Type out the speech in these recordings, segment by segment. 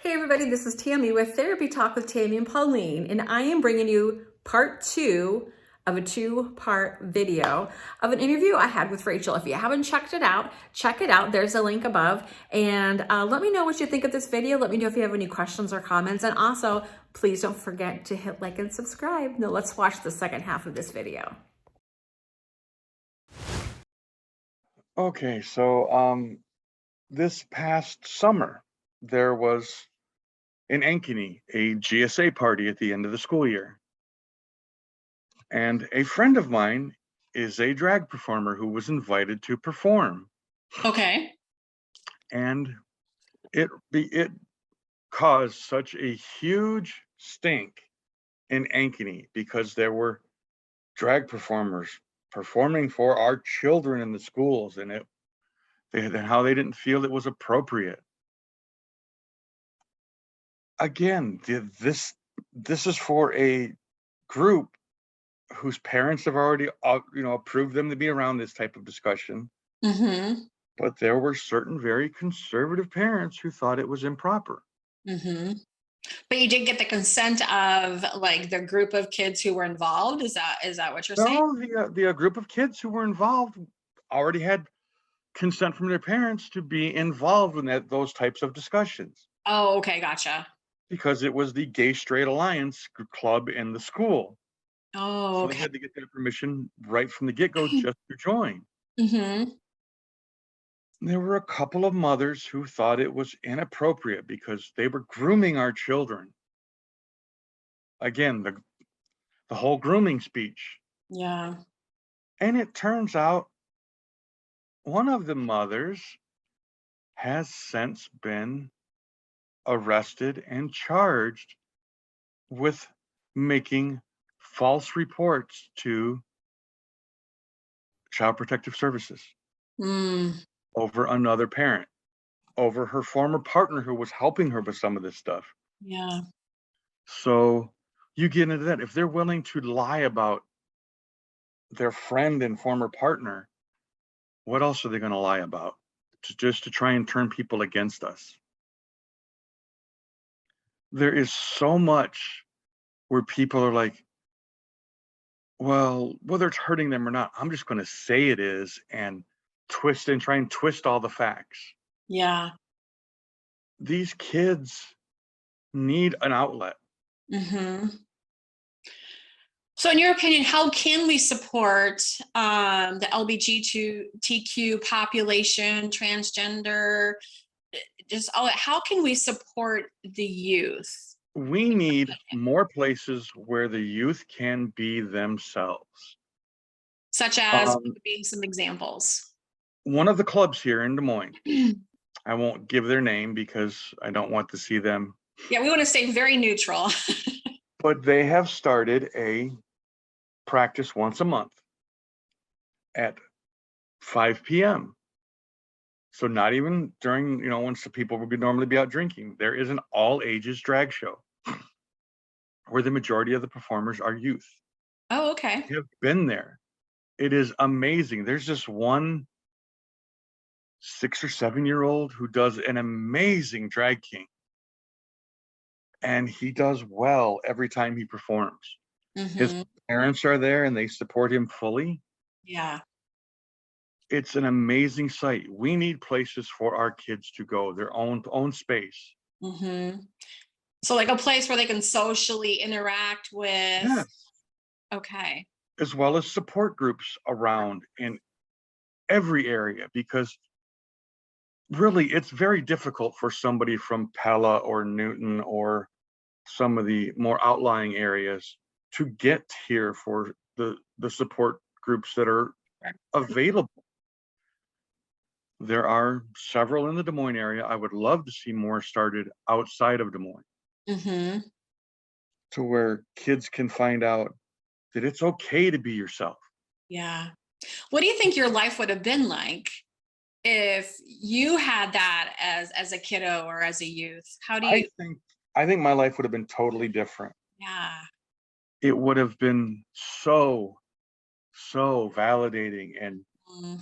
Hey everybody, this is Tammy with Therapy Talk with Tammy and Pauline, and I am bringing you part two of a two-part video of an interview I had with Rachel. If you haven't checked it out, check it out. There's a link above, and let me know what you think of this video. Let me know if you have any questions or comments, and also, please don't forget to hit like and subscribe. Now let's watch the second half of this video. Okay, so this past summer there was in Ankeny a GSA party at the end of the school year. And a friend of mine is a drag performer who was invited to perform. Okay. And it caused such a huge stink in Ankeny because there were drag performers performing for our children in the schools, and how they didn't feel it was appropriate. Again, this is for a group whose parents have already approved them to be around this type of discussion, Mm-hmm. but there were certain very conservative parents who thought it was improper. Mm-hmm. But you did get the consent of like the group of kids who were involved. Is that what you're saying? No, the group of kids who were involved already had consent from their parents to be involved in those types of discussions, Oh, okay, gotcha. because it was the Gay Straight Alliance club in the school. Oh, So they okay. had to get their permission right from the get-go just to join. Mm-hmm. There were a couple of mothers who thought it was inappropriate because they were grooming our children. Again, the whole grooming speech. Yeah. And it turns out one of the mothers has since been arrested and charged with making false reports to Child Protective Services Mm, over another parent, over her former partner who was helping her with some of this stuff. yeah. So you get into that. If they're willing to lie about their friend and former partner, what else are they going to lie about? Just to try and turn people against us. There is so much where people are like, well, whether it's hurting them or not, I'm just going to say it is and try and twist all the facts. Yeah. These kids need an outlet. Mm-hmm. So in your opinion, how can we support the LGBTQ population, transgender, just all that? How can we support the youth? We need more places where the youth can be themselves. Such as Um, being some examples. one of the clubs here in Des Moines, I won't give their name because I don't want to see them, Yeah, we want to stay very neutral. but they have started a practice once a month at 5 p.m. So not even during, once the people would normally be out drinking. There is an all ages drag show where the majority of the performers are youth. Oh, okay. I have been there. It is amazing. There's this one 6 or 7 year old who does an amazing drag king, and he does well every time he performs. His Mm-hmm. parents are there and they support him fully. Yeah. It's an amazing sight. We need places for our kids to go, their own space. Mm-hmm. So like a place where they can socially interact with. Yes. Okay. As well as support groups around in every area, because really it's very difficult for somebody from Pella or Newton or some of the more outlying areas to get here for the support groups that are available. There are several in the Des Moines area. I would love to see more started outside of Des Moines, Mm-hmm. to where kids can find out that it's okay to be yourself. Yeah. What do you think your life would have been like if you had that as a kiddo or as a youth? How do I you? think I think my life would have been totally different. Yeah. It would have been so validating Mm,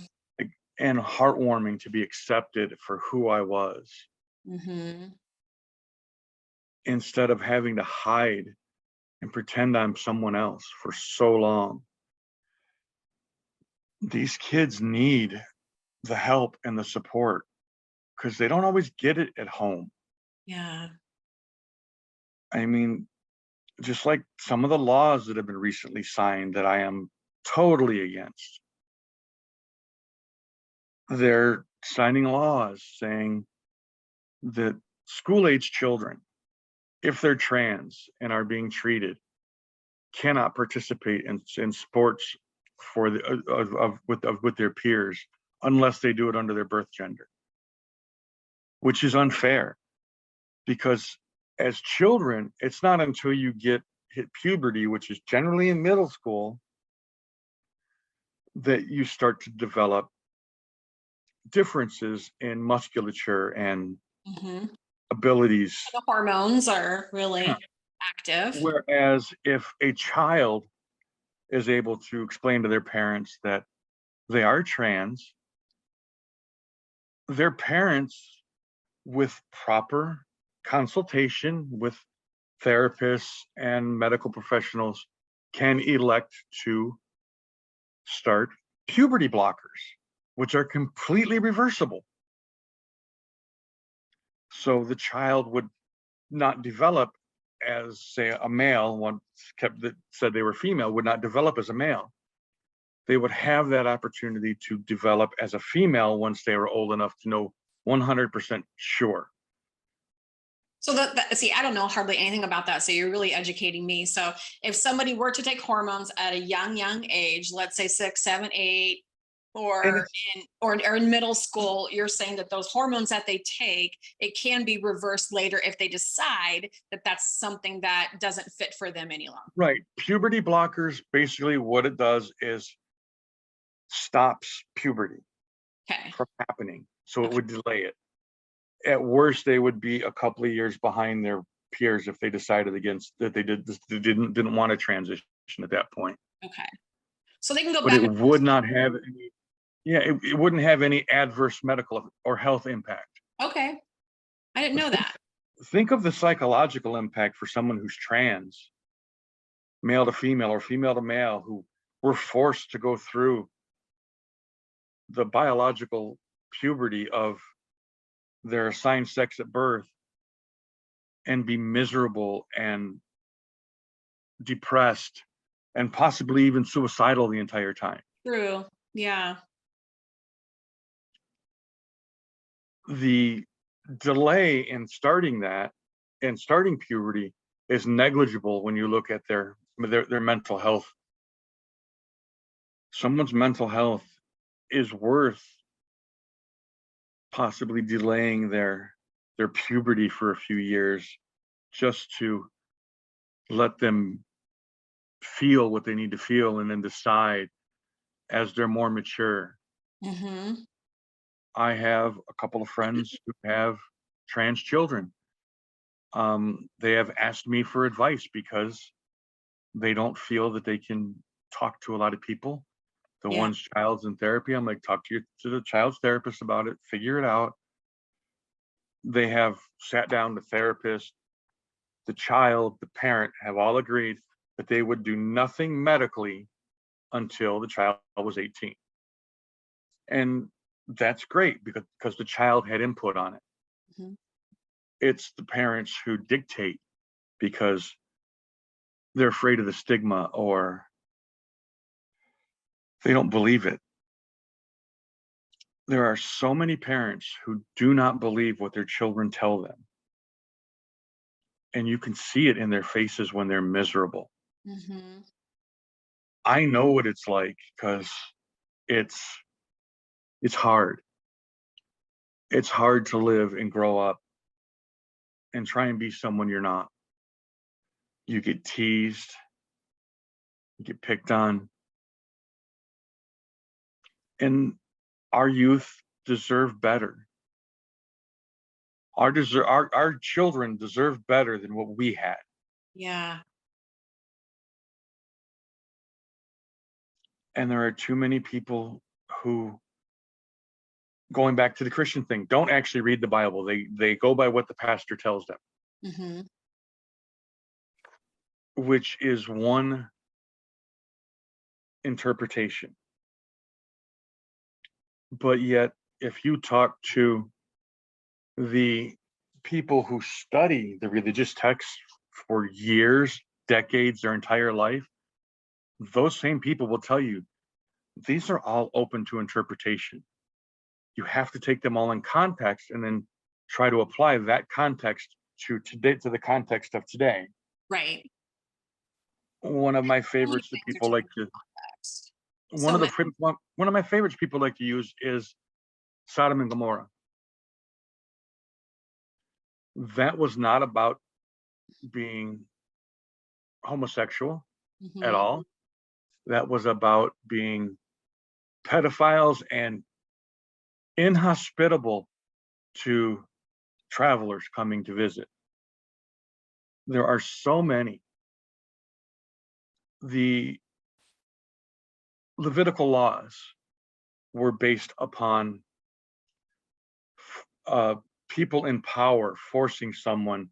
and heartwarming to be accepted for who I was. mm-hmm. instead of having to hide and pretend I'm someone else for so long. These kids need the help and the support because they don't always get it at home. Yeah. I mean, just like some of the laws that have been recently signed that I am totally against. They're signing laws saying that school-age children, if they're trans and are being treated, cannot participate in sports for the with their peers unless they do it under their birth gender, which is unfair because as children, it's not until you hit puberty, which is generally in middle school, that you start to develop differences in musculature and Mm-hmm. abilities. The hormones are really active. Whereas if a child is able to explain to their parents that they are trans, their parents, with proper consultation with therapists and medical professionals, can elect to start puberty blockers, which are completely reversible. So the child would not develop as, say, a male. One that said they were female would not develop as a male. They would have that opportunity to develop as a female once they were old enough to know 100% sure. So see, I don't know hardly anything about that. So you're really educating me. So if somebody were to take hormones at a young age, let's say 6, 7, 8, or in middle school, you're saying that those hormones that they take, it can be reversed later if they decide that that's something that doesn't fit for them any longer. Right. Puberty blockers, basically what it does is stops puberty from happening. So it would delay it. At worst, they would be a couple of years behind their peers if they decided that they didn't want to transition at that point. Okay. So they can go but back. It would not have any, it wouldn't have any adverse medical or health impact. Okay. I didn't know that. Think of the psychological impact for someone who's trans, male to female or female to male, who were forced to go through the biological puberty of their assigned sex at birth and be miserable and depressed and possibly even suicidal the entire time. True. Yeah. The delay in starting puberty is negligible when you look at their mental health. Someone's mental health is worth possibly delaying their puberty for a few years just to let them feel what they need to feel and then decide as they're more mature. Mm-hmm. I have a couple of friends who have trans children. They have asked me for advice because they don't feel that they can talk to a lot of people. The one's child's in therapy. I'm like, talk to the child's therapist about it, figure it out. They have sat down the therapist, the child, the parent have all agreed that they would do nothing medically until the child was 18. And that's great because the child had input on it. Mm-hmm. It's the parents who dictate because they're afraid of the stigma or they don't believe it. There are so many parents who do not believe what their children tell them. And you can see it in their faces when they're miserable. Mm-hmm. I know what it's like because it's hard. It's hard to live and grow up and try and be someone you're not. You get teased, you get picked on. And our youth deserve better. Our children deserve better than what we had. Yeah. And there are too many people who, going back to the Christian thing, don't actually read the Bible. They go by what the pastor tells them. Mm-hmm. which is one interpretation. But yet, if you talk to the people who study the religious texts for years, decades, their entire life, those same people will tell you these are all open to interpretation. You have to take them all in context and then try to apply that context to today, to the context of today. Right. One of my So many favorites that things are people like taken to, in context. one So of the many. one of my favorites people like to use is Sodom and Gomorrah. That was not about being homosexual at Mhm. all. That was about being pedophiles and inhospitable to travelers coming to visit. There are so many. The Levitical laws were based upon uh, people in power forcing someone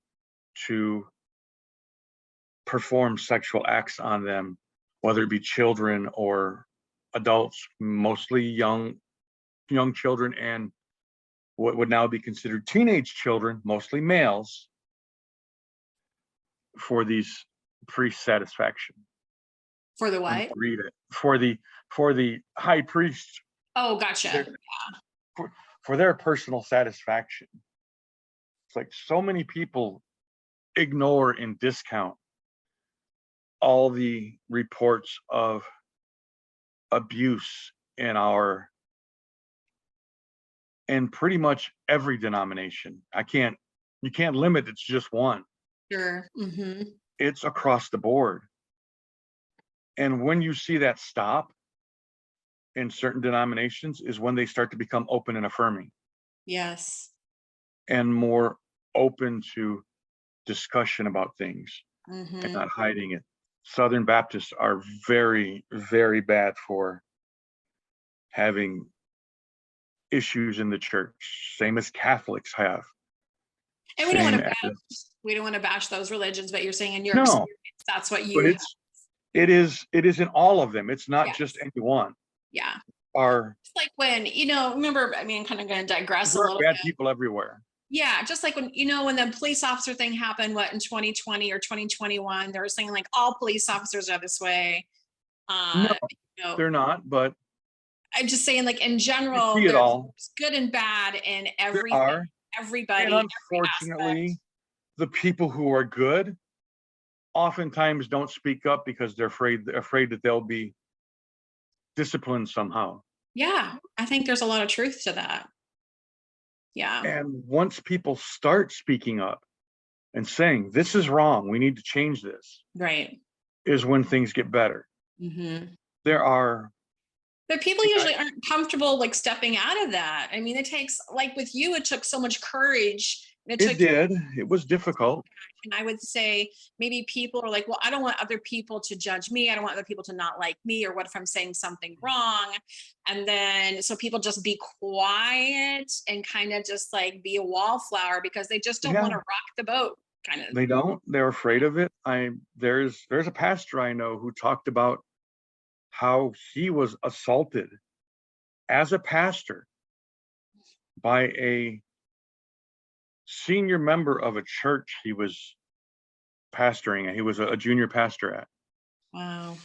to perform sexual acts on them, whether it be children or adults, mostly young children, and what would now be considered teenage children, mostly males, for these pre-satisfaction. For the Let me what? read it. For the high priest, Oh, gotcha. their, for their personal satisfaction. It's like so many people ignore and discount all the reports of abuse in our, in pretty much every denomination. You can't limit it to just one. Sure. Hmm. It's across the board. And when you see that stop in certain denominations is when they start to become open and affirming Yes. and more open to discussion about things and Hmm. not hiding it. Southern Baptists are very, very bad for having issues in the church, same as Catholics have. And we don't want Same to as, bash those religions, but you're saying in your no, experience, that's what but you have. it is in all of them. It's not Yes. just any one. Yeah. Are It's like when, remember, I mean, I'm kind of going to digress a there are little bad bit. people everywhere. Yeah, just like when, when the police officer thing happened, what, in 2020 or 2021, they were saying like all police officers are this way. No, You know, they're not, but I'm just saying, like in you general, see it there's all. good and bad in There everything, are. And everybody, every aspect. unfortunately, the people who are good oftentimes don't speak up because they're afraid that they'll be disciplined somehow. Yeah, I think there's a lot of truth to that. Yeah. And once people start speaking up and saying, this is wrong, we need to change this, Right. is when things get better. Hmm. There are. But people usually aren't comfortable like stepping out of that. I mean, it takes, like with you, it took so much courage. And It did. It was difficult. And I would say maybe people are like, well, I don't want other people to judge me. I don't want other people to not like me. Or what if I'm saying something wrong? And then so people just be quiet and kind of just like be a wallflower because they just don't want to Yeah, rock the boat, kind of. they don't. They're afraid of it. There's a pastor I know who talked about how he was assaulted as a pastor by a senior member of a church he was pastoring. He was a junior pastor at. Wow.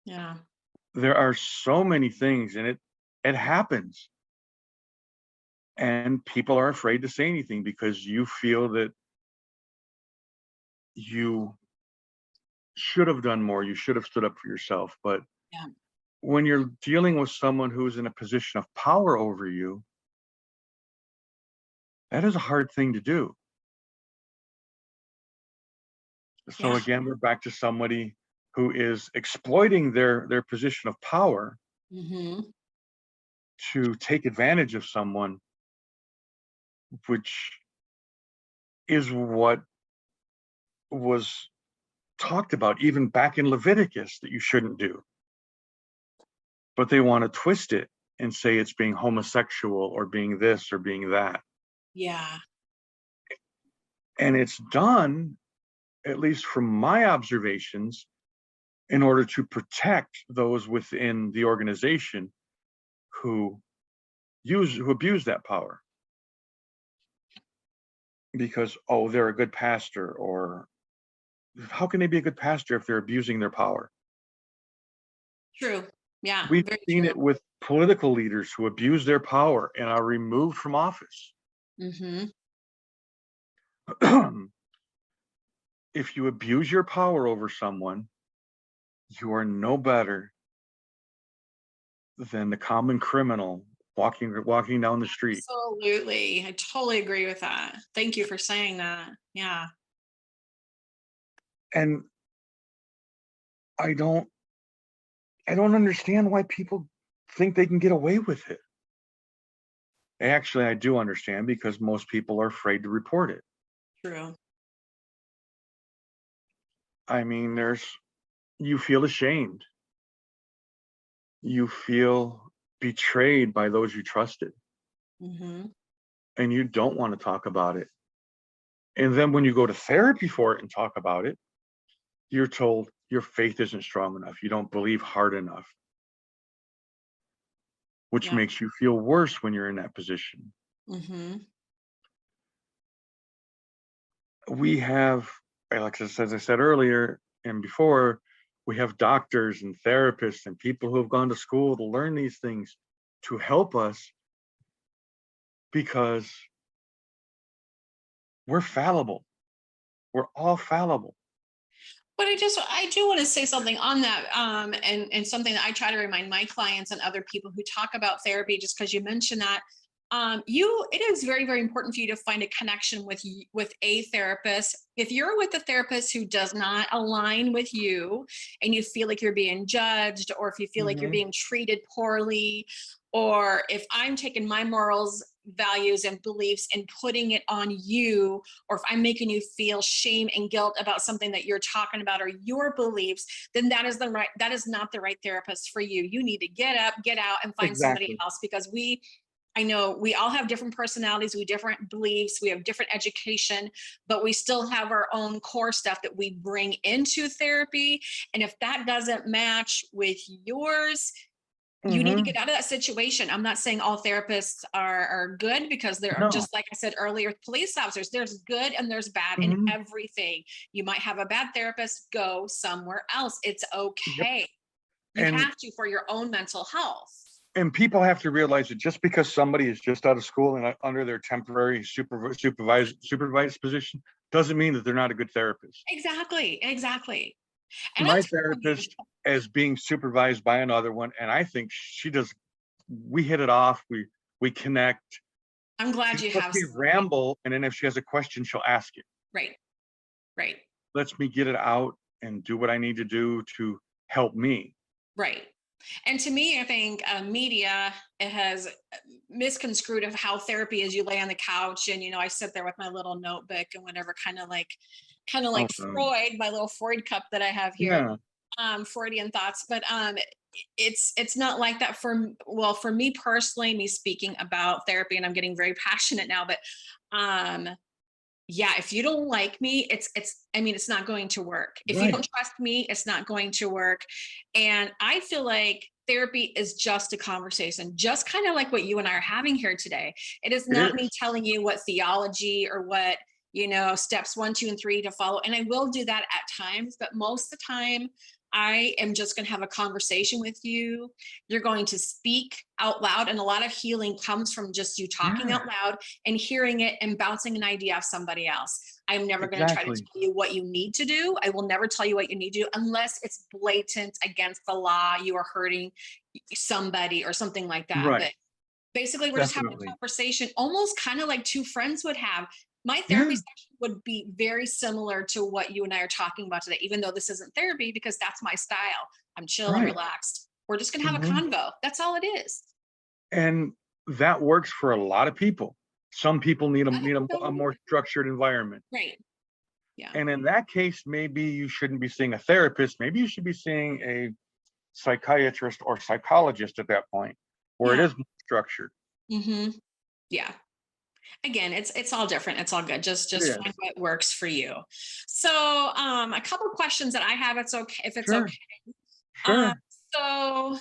Yeah. There are so many things, and it happens. And people are afraid to say anything because you feel that you should have done more. You should have stood up for yourself. But Yeah. when you're dealing with someone who's in a position of power over you, that is a hard thing to do. So Yeah. again, we're back to somebody who is exploiting their position of power Hmm. to take advantage of someone, which is what was talked about even back in Leviticus that you shouldn't do. But they want to twist it and say it's being homosexual or being this or being that. Yeah. And it's done at least from my observations, in order to protect those within the organization who abuse that power. Because, oh, they're a good pastor, or how can they be a good pastor if they're abusing their power? True. Yeah, We've very seen true. it with political leaders who abuse their power and are removed from office. Mm-hmm. If you abuse your power over someone, you are no better than the common criminal walking down the street. Absolutely. I totally agree with that. Thank you for saying that. Yeah. And I don't understand why people think they can get away with it. Actually, I do understand, because most people are afraid to report it. True. I mean, you feel ashamed. You feel betrayed by those you trusted, Mm-hmm. and you don't want to talk about it. And then when you go to therapy for it and talk about it, you're told your faith isn't strong enough. You don't believe hard enough, which Yeah. makes you feel worse when you're in that position. Mm-hmm. We have, like as I said earlier and before, we have doctors and therapists and people who have gone to school to learn these things to help us, because we're fallible. We're all fallible. But I do want to say something on that, and something that I try to remind my clients and other people who talk about therapy, just because you mentioned that, it is very, very important for you to find a connection with a therapist. If you're with a therapist who does not align with you, and you feel like you're being judged, or if you feel like you're Mhm. being treated poorly, or if I'm taking my morals, values, and beliefs and putting it on you, or if I'm making you feel shame and guilt about something that you're talking about or your beliefs, then that is not the right therapist for you. You need to get up, get out, and find somebody Exactly. else, because I know we all have different personalities, we have different beliefs, we have different education, but we still have our own core stuff that we bring into therapy. And if that doesn't match with yours, you need to Mhm. get out of that situation. I'm not saying all therapists are good, because there are, No. just like I said earlier, police officers, there's good and there's bad in Mhm. everything. You might have a bad therapist, go somewhere else. It's Yep. okay. You And have to, for your own mental health. people have to realize that just because somebody is just out of school and under their temporary supervised position doesn't mean that they're not a good therapist. Exactly. Exactly. And My that's really, therapist is being supervised by another one, and I think we hit it off. We connect. I'm She glad you lets have me somebody. ramble, and then if she has a question, she'll ask it. Right. Right. Lets me get it out and do what I need to do to help me. Right. And to me, I think media, it has misconstrued of how therapy is. You lay on the couch and, I sit there with my little notebook and whatever, kind of Oh, like Freud, my little Freud cup that I have here, yeah. Freudian thoughts. But it's not like that for me personally, me speaking about therapy, and I'm getting very passionate now, but yeah, if you don't like me, it's not going to work. If you Right. don't trust me, it's not going to work. And I feel like therapy is just a conversation, just kind of like what you and I are having here today. It is It not me is. telling you what theology or what, steps 1, 2, and 3 to follow. And I will do that at times, but most of the time, I am just going to have a conversation with you. You're going to speak out loud. And a lot of healing comes from just you talking Yeah, out loud and hearing it and bouncing an idea off somebody else. I'm never going to try to exactly. tell you what you need to do. I will never tell you what you need to do unless it's blatant against the law. You are hurting somebody or something like that. Right. But basically, we're just having a Definitely. conversation, almost kind of like two friends would have. My therapy Yeah. session would be very similar to what you and I are talking about today, even though this isn't therapy, because that's my style. I'm chill and Right. relaxed. We're just going to have a Mhm. convo. That's all it is. And that works for a lot of people. Some people need I think a so. more structured environment. Right. Yeah. And in that case, maybe you shouldn't be seeing a therapist. Maybe you should be seeing a psychiatrist or psychologist at that point, where it Yeah. is more structured. Mm-hmm. Yeah. Again, it's all different. It's all good. Just It find is. what works for you. So a couple questions that I have, it's okay if it's Sure, okay. Um, sure. so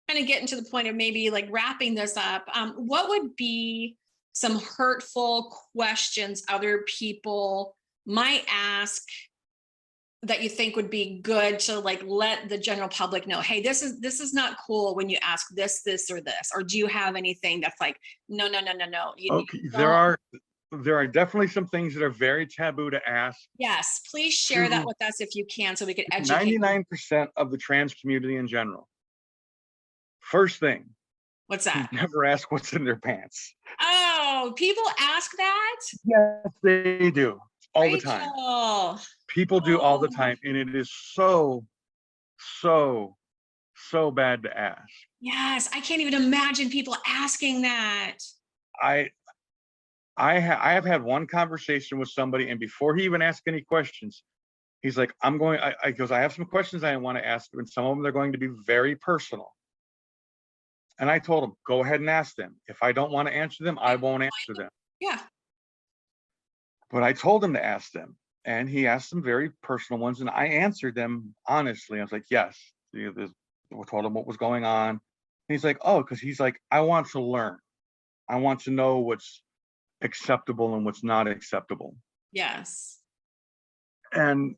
kind of getting to the point of maybe like wrapping this up, what would be some hurtful questions other people might ask that you think would be good to like let the general public know, hey, this is not cool when you ask this or this? Or do you have anything that's like, no, no, no, no, no, you Okay, don't? there are definitely some things that are very taboo to ask Yes, please share that to with us if you can, so we could educate. 99% of the trans community in general. First thing, What's that? never ask what's in their pants. Oh, people ask that? Yes, they do all the time. Rachel. People do all the Oh, time, and it is so, so, so bad to ask. yes, I can't even imagine people asking that. I I have had one conversation with somebody, and before he even asked any questions, he's like, "I'm going." I goes, "I have some questions I want to ask you, and some of them they're going to be very personal." And I told him, "Go ahead and ask them. If I don't want to answer them, I won't answer them." Yeah. But I told him to ask them, and he asked some very personal ones, and I answered them honestly. I was like, "Yes." I told him what was going on. And he's like, "Oh," because he's like, "I want to learn. I want to know what's acceptable and what's not acceptable." Yes. And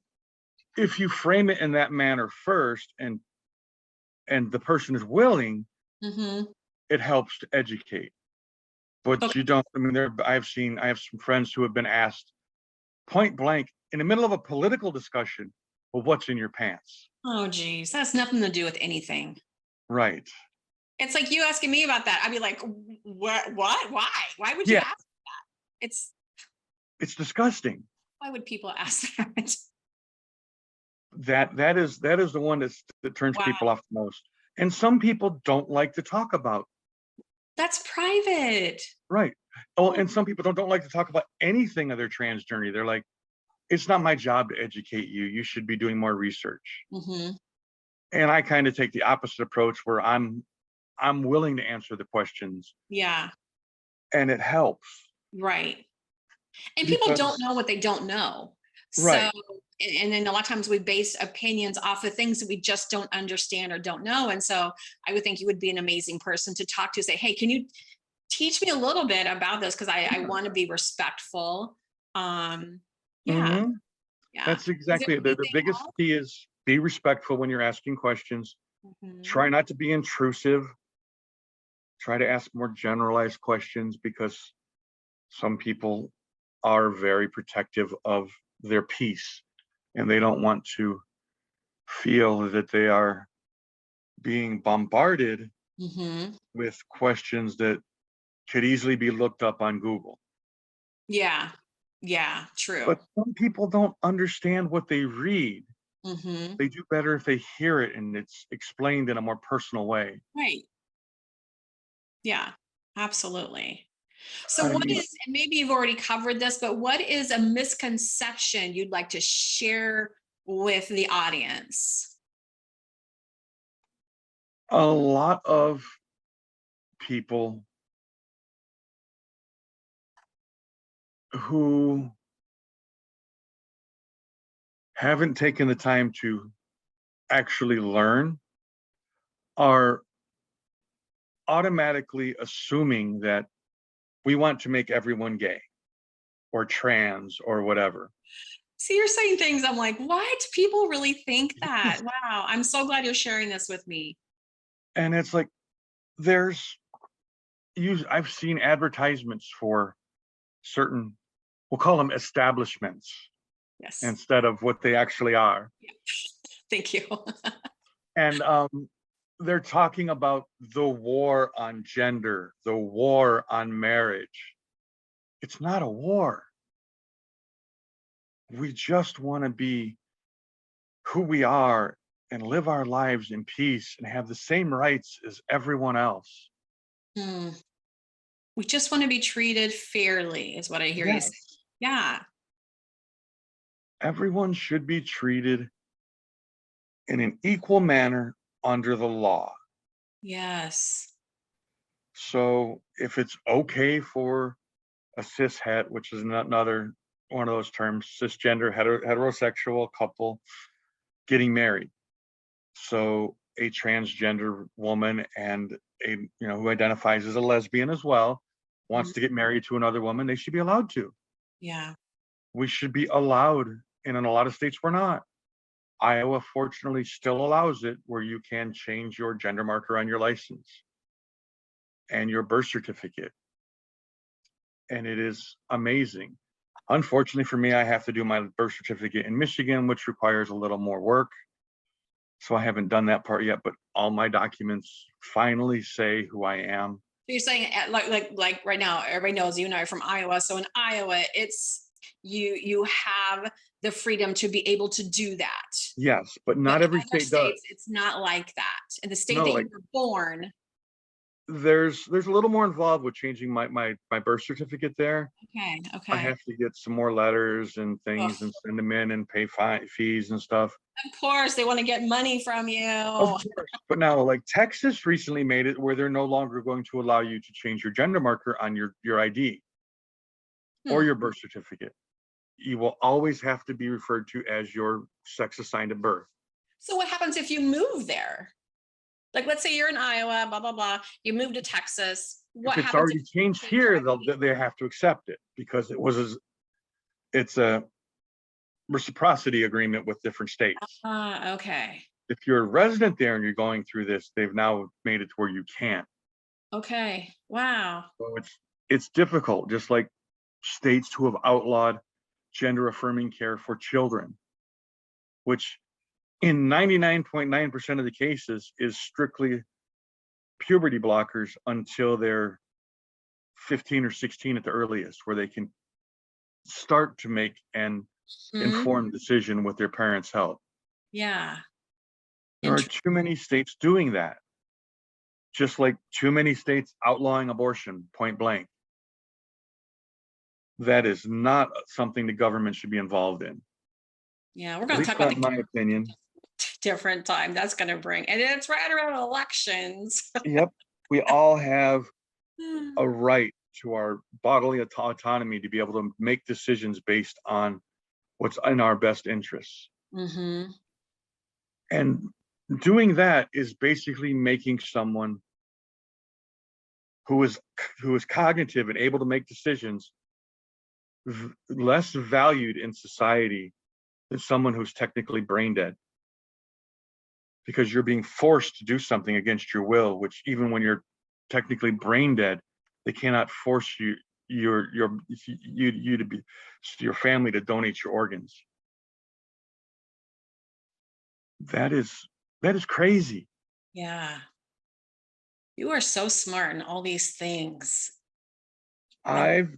if you frame it in that manner first, and the person is willing, Mm-hmm. it helps to educate. But you Okay. don't. I mean, I have some friends who have been asked point blank in the middle of a political discussion, "Well, what's in your pants?" Oh, geez, that's nothing to do with anything. Right. It's like you asking me about that. I'd be like, what? What? Why? Why would you Yeah, ask? It's it's disgusting. why would people ask that? That is the one that turns Wow, people off the most. And some people don't like to talk about. that's private. Right. Oh, Oh, and some people don't like to talk about anything of their trans journey. They're like, "It's not my job to educate you. You should be doing more research." mm-hmm. And I kind of take the opposite approach where I'm willing to answer the questions, Yeah, and it helps right. And people don't because know what they don't know. So, right. and then a lot of times we base opinions off of things that we just don't understand or don't know. And so I would think you would be an amazing person to talk to, say, hey, can you teach me a little bit about this? Because I want to be respectful. Um, yeah, Hmm. yeah. That's Is there exactly it. The anything biggest else? key is be respectful when you're asking questions. Mhm. Try not to be intrusive. Try to ask more generalized questions because some people are very protective of their peace and they don't want to feel that they are being bombarded Mhm. with questions that could easily be looked up on Google. Yeah, yeah, true. But some people don't understand what they read. Mhm. They do better if they hear it and it's explained in a more personal way. Right. Yeah, absolutely. So I what mean, is, and maybe you've already covered this, but what is a misconception you'd like to share with the audience? a lot of people who haven't taken the time to actually learn are automatically assuming that we want to make everyone gay or trans or whatever. See, you're saying things I'm like, what? People really think that? Wow. I'm so glad you're sharing this with me. And it's like there's I've seen advertisements for certain, we'll call them establishments Yes. instead of what they actually are. Thank you. And they're talking about the war on gender, the war on marriage. It's not a war. We just want to be who we are and live our lives in peace and have the same rights as everyone else. Hmm. We just want to be treated fairly, is what I hear you say. Yes. Yeah. Everyone should be treated in an equal manner under the law. Yes. So if it's okay for a cishet, which is another one of those terms, cisgender heterosexual couple getting married. So a transgender woman and a, who identifies as a lesbian as well, wants to get married to another woman, they should be allowed to. Yeah. We should be allowed, and in a lot of states we're not. Iowa fortunately still allows it, where you can change your gender marker on your license and your birth certificate. And it is amazing. Unfortunately for me, I have to do my birth certificate in Michigan, which requires a little more work. So I haven't done that part yet, but all my documents finally say who I am. You're saying like right now, everybody knows you and I are from Iowa. So in Iowa, it's you have the freedom to be able to do that. Yes, but not But every in other state does. states, it's not like that. In the state No, that like, you were born. there's a little more involved with changing my birth certificate there. Okay. I Okay. have to get some more letters and things Ugh. and send them in and pay fees and stuff. Of course, they want to get money from you. Of course. But now, like, Texas recently made it where they're no longer going to allow you to change your gender marker on your ID or your birth certificate. You will always have to be referred to as your sex assigned at birth. So what happens if you move there? Like, let's say you're in Iowa, blah, blah, blah. You move to Texas. What If it's happens already if you changed change your here, ID? they have to accept it, because it's a reciprocity agreement with different states. Okay. If you're a resident there and you're going through this, they've now made it to where you can't. Okay. Wow. So it's difficult, just like states who have outlawed gender affirming care for children, which in 99.9% of the cases is strictly puberty blockers until they're 15 or 16 at the earliest, where they can start to make an informed decision with their parents' help. Yeah. There are too many states doing that, just like too many states outlawing abortion point blank. That is not something the government should be involved in. Yeah, we're going to talk about my opinion. different time that's going to bring, and it's right around elections. Yep, we all have a right to our bodily autonomy to be able to make decisions based on what's in our best interests. And doing that is basically making someone who is cognitive and able to make decisions less valued in society than someone who's technically brain dead, because you're being forced to do something against your will, which even when you're technically brain dead, they cannot force you to be your family to donate your organs. That is crazy. Yeah. You are so smart in all these things. I've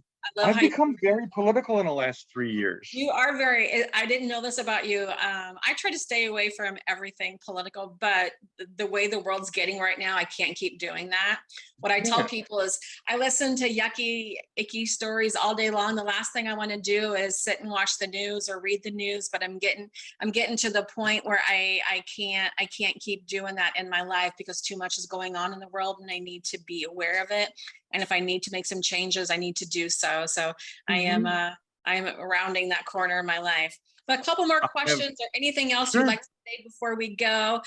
become very political in the last 3 years. You are I didn't know this about you. I try to stay away from everything political, but the way the world's getting right now, I can't keep doing that. What I tell people is I listen to yucky, icky stories all day long. The last thing I want to do is sit and watch the news or read the news, but I'm getting to the point where I can't keep doing that in my life, because too much is going on in the world and I need to be aware of it. And if I need to make some changes, I need to do so. So I am rounding that corner in my life. But a couple more questions, or anything else you'd like to say before we go?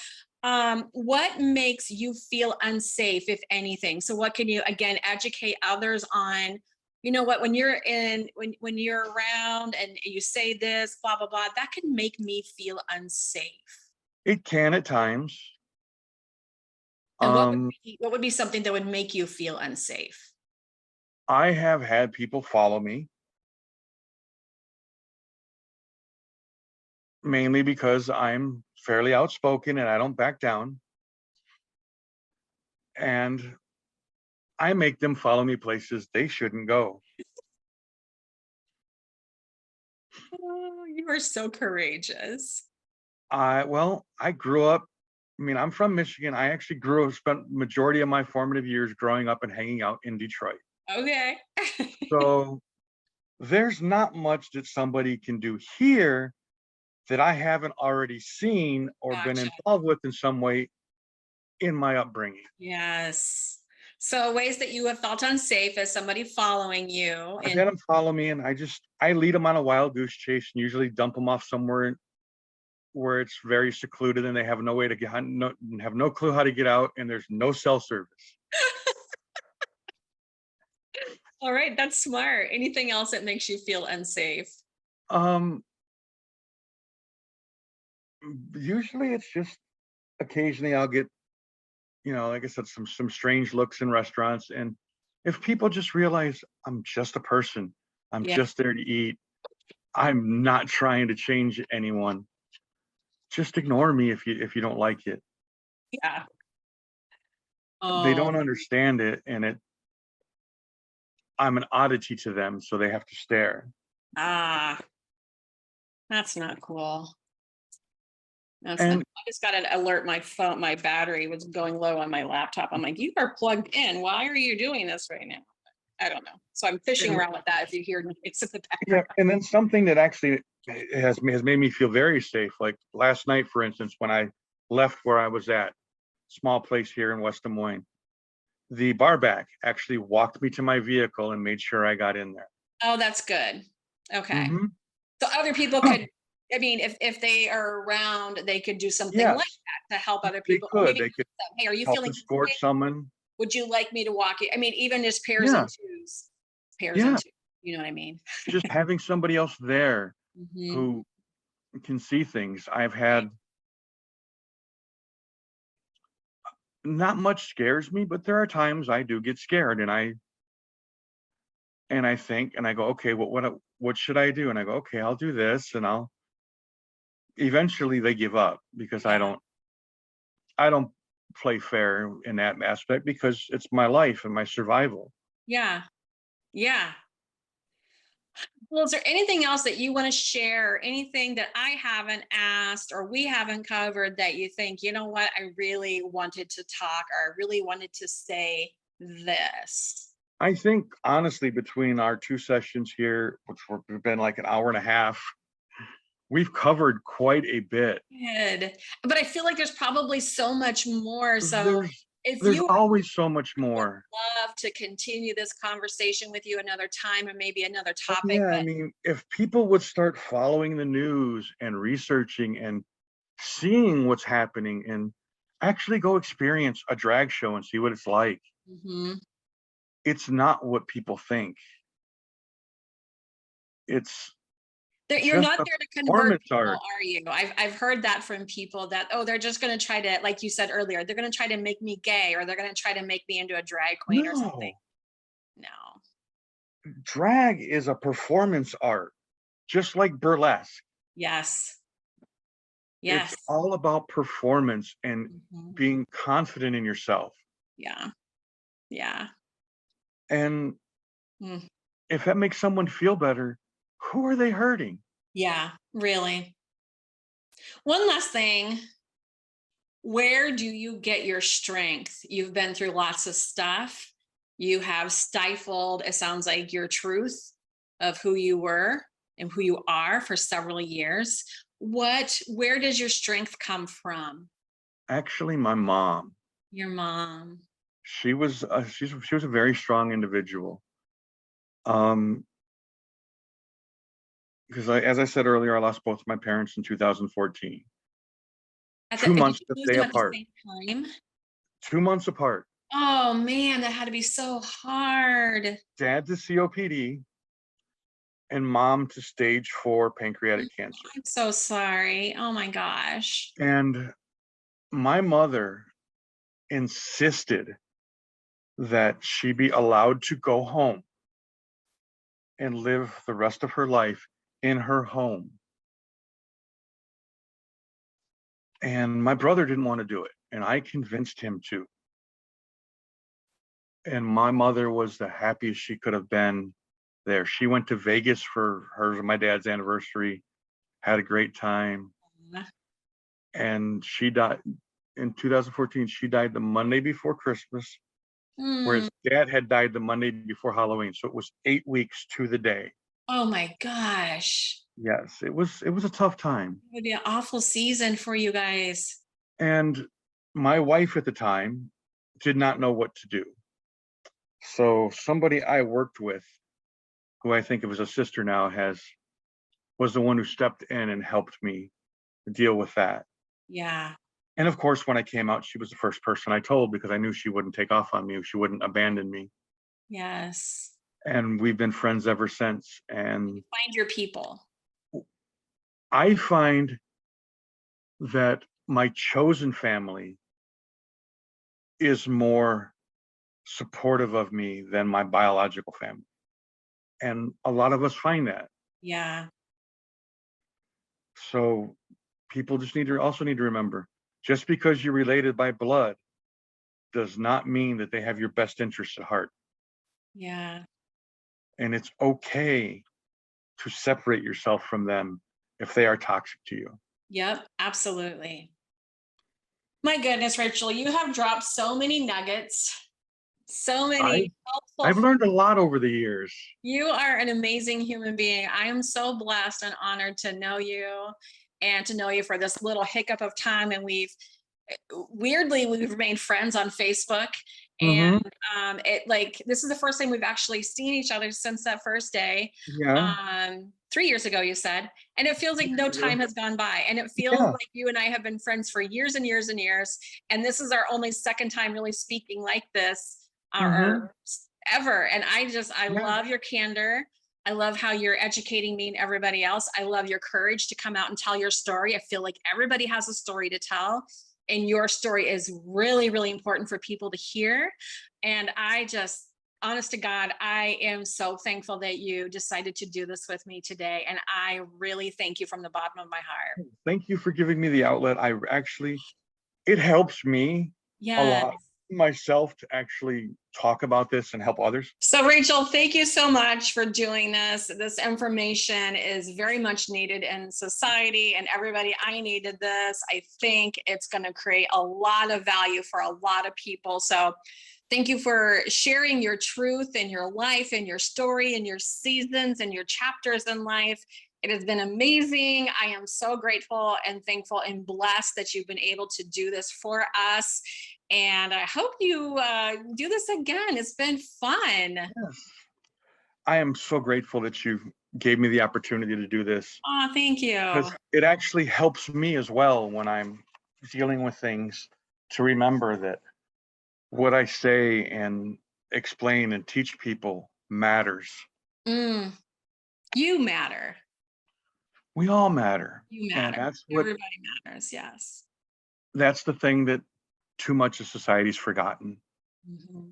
What makes you feel unsafe, if anything? So what can you, again, educate others on, you know what, when you're around and you say this, blah, blah, blah, that can make me feel unsafe. It can at times. And what would be something that would make you feel unsafe? I have had people follow me, mainly because I'm fairly outspoken and I don't back down. And I make them follow me places they shouldn't go. Oh, you are so courageous. I grew up, I'm from Michigan. I actually spent majority of my formative years growing up and hanging out in Detroit. Okay. So there's not much that somebody can do here that I haven't already seen or been involved with in some way in my upbringing. Yes. So ways that you have felt unsafe as somebody following you. I've And had them follow me, and I lead them on a wild goose chase and usually dump them off somewhere where it's very secluded and they have no way to have no clue how to get out, and there's no cell service. all right, that's smart. Anything else that makes you feel unsafe? Um, Usually it's just occasionally I'll get, like I said, some strange looks in restaurants, and if people just realize I'm just a person, I'm Yeah. just there to eat, I'm not trying to change anyone. Just ignore me if you don't like it. Yeah. They Oh, don't understand it, and I'm an oddity to them, so they have to stare. ah, that's not cool. That's not, And I just got an alert. My phone, my battery was going low on my laptop. I'm like, you are plugged in. Why are you doing this right now? I don't know. So I'm fishing and around with that. If you hear noise in the yeah, background. and then something that actually has made me feel very safe. Like last night, for instance, when I left where I was at, small place here in West Des Moines, the bar back actually walked me to my vehicle and made sure I got in there. Oh, that's good. Okay. Hmm. So other people could, I mean, if they are around, they could do something like Yes, that to help other they people. Or could. maybe, They could hey, are you help feeling escort unsafe? someone. Would you like me to walk you? I mean, even just pairs Yeah, and twos, pairs and yeah. twos. You know what I mean? Just having somebody else there Mhm. who can see things. I've Right. had not much scares me, but there are times I do get scared, and I think and I go, okay, what should I do? And I go, okay, I'll do this, and I'll eventually they give up because I Yeah. don't play fair in that aspect because it's my life and my survival. Yeah. Yeah. Well, is there anything else that you want to share? Anything that I haven't asked or we haven't covered that you think, you know what, I really wanted to talk or I really wanted to say this? I think honestly, between our two sessions here, which have been like an hour and a half, we've covered quite a bit. Good. But I feel like there's probably so much more. So There's if there's you always so much would more. love to continue this conversation with you another time or maybe another Oh, topic, yeah, I but mean, if people would start following the news and researching and seeing what's happening and actually go experience a drag show and see what it's like, mhm. it's not what people think. It's You're just not a there to convert performance people, art. are you? I've heard that from people that, oh, they're just going to try to, like you said earlier, they're going to try to make me gay or they're going to try to make me into a drag queen or something. No, No. drag is a performance art, just like burlesque. Yes. It's Yes. all about performance and Mhm. being confident in yourself. Yeah. Yeah. And Mm. if that makes someone feel better, who are they hurting? Yeah. Really. One last thing. Where do you get your strength? You've been through lots of stuff. You have stifled, it sounds like, your truth of who you were and who you are for several years. Where does your strength come from? Actually, my mom. Your mom. She was a very strong individual. Um, because as I said earlier, I lost both my parents in 2014. Two Did months you to lose stay them at the apart. same time? 2 months apart. Oh man, that had to be so hard. Dad to COPD and mom to stage 4 Mm, pancreatic cancer. I'm so sorry. Oh my gosh. And my mother insisted that she be allowed to go home and live the rest of her life in her home. And my brother didn't want to do it, and I convinced him to. And my mother was the happiest she could have been there. She went to Vegas for hers and my dad's anniversary, had a great time, and she died in 2014. She died the Monday before Christmas, Mm. whereas dad had died the Monday before Halloween. So it was 8 weeks to the day. Oh my gosh. Yes, it was a tough time. It would be an awful season for you guys. And my wife at the time did not know what to do. So somebody I worked with, who I think of as a sister now, was the one who stepped in and helped me deal with that. Yeah. And of course, when I came out, she was the first person I told, because I knew she wouldn't take off on me, she wouldn't abandon me. Yes. And we've been friends ever since. And Find your people. I find that my chosen family is more supportive of me than my biological family. And a lot of us find that. Yeah. So people just need to remember, just because you're related by blood does not mean that they have your best interests at heart. Yeah. And it's okay to separate yourself from them if they are toxic to you. Yep. Absolutely. My goodness, Rachel, you have dropped so many nuggets, so I many I've helpful. learned a lot over the years. You are an amazing human being. I am so blessed and honored to know you and to know you for this little hiccup of time. And we've remained friends on Facebook. And Hmm. this is the first time we've actually seen each other since that first day. Yeah. 3 years ago, you said, and it feels like no time has gone by. And it feels Yeah. like you and I have been friends for years and years and years. And this is our only second time really speaking like this, Hmm. or ever. And I Yeah. love your candor. I love how you're educating me and everybody else. I love your courage to come out and tell your story. I feel like everybody has a story to tell, and your story is really, really important for people to hear. And honest to God, I am so thankful that you decided to do this with me today. And I really thank you from the bottom of my heart. Thank you for giving me the outlet. It helps me a Yeah. lot myself to actually talk about this and help others. So, Rachel, thank you so much for doing this. This information is very much needed in society, and everybody, I needed this. I think it's going to create a lot of value for a lot of people. So, thank you for sharing your truth and your life and your story and your seasons and your chapters in life. It has been amazing. I am so grateful and thankful and blessed that you've been able to do this for us. And I hope you do this again. It's been fun. Yes. I am so grateful that you gave me the opportunity to do this, Oh, thank you. because it actually helps me as well when I'm dealing with things, to remember that what I say and explain and teach people matters. Mm, you matter. We all matter. You And matter. Everybody matters. Yes. that's the thing that too much of society's forgotten. Mhm.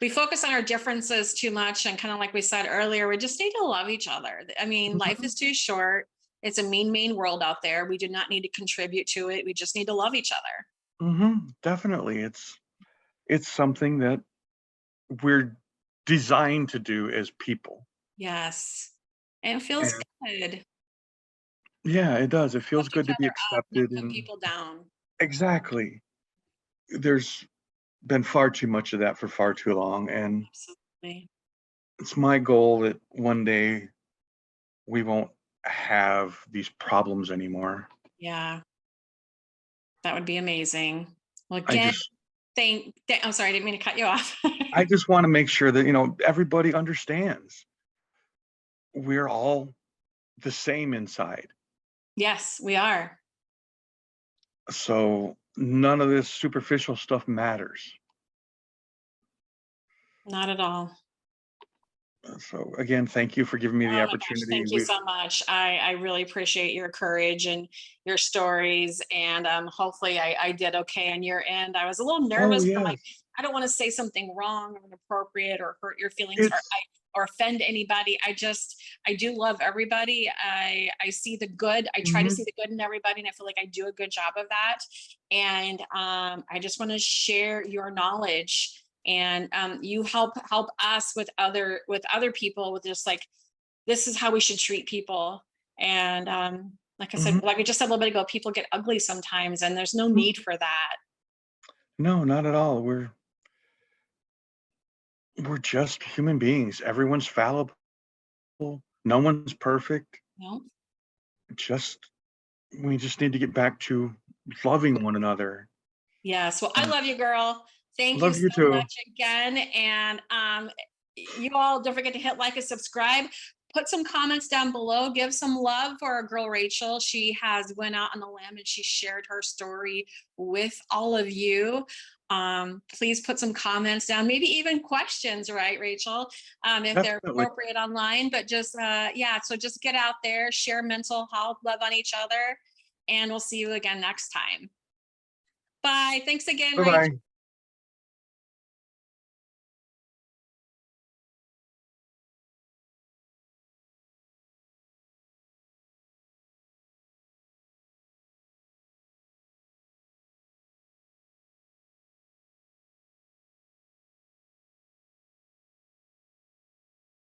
We focus on our differences too much, and kind of like we said earlier, we just need to love each other. I mean, life Mhm. is too short. It's a mean world out there. We do not need to contribute to it. We just need to love each other. Definitely. It's something that we're designed to do as people. Yes. And it feels And good. yeah, it does. It feels Lift each good to be other up, not accepted. put And people down. exactly. There's been far too much of that for far too long. And Absolutely. it's my goal that one day we won't have these problems anymore. Yeah. That would be amazing. Well, I again, just I'm sorry, I didn't mean to cut you off. I just want to make sure that, everybody understands we're all the same inside. Yes, we are. So none of this superficial stuff matters. Not at all. So again, thank you for giving me the Oh my gosh, opportunity. thank you so much. I really appreciate your courage and your stories. And hopefully I did okay on your end. I was a little Oh nervous. I'm like, yes, I don't want to say something wrong or inappropriate or hurt your feelings, it's or offend anybody. I do love everybody. I see the good. I try to see mhm, the good in everybody, and I feel like I do a good job of that. And I just want to share your knowledge, and you help us with other people, with just like, this is how we should treat people. And like I said, mhm, like we just said a little bit ago, people get ugly sometimes, and there's no mhm. need for that. No, not at all. We're just human beings. Everyone's fallible. No one's perfect. You know? Just we just need to get back to loving one another. Yes. Well, I And love you, girl. Thank you Love you so too. much again. And you all don't forget to hit like and subscribe. Put some comments down below. Give some love for our girl, Rachel. She has went out on the limb and she shared her story with all of you. Please put some comments down, maybe even questions, right, Rachel? If they're Definitely. appropriate online, but just, yeah, so just get out there, share mental health, love on each other, and we'll see you again next time. Bye. Thanks again, Bye-bye. Rachel.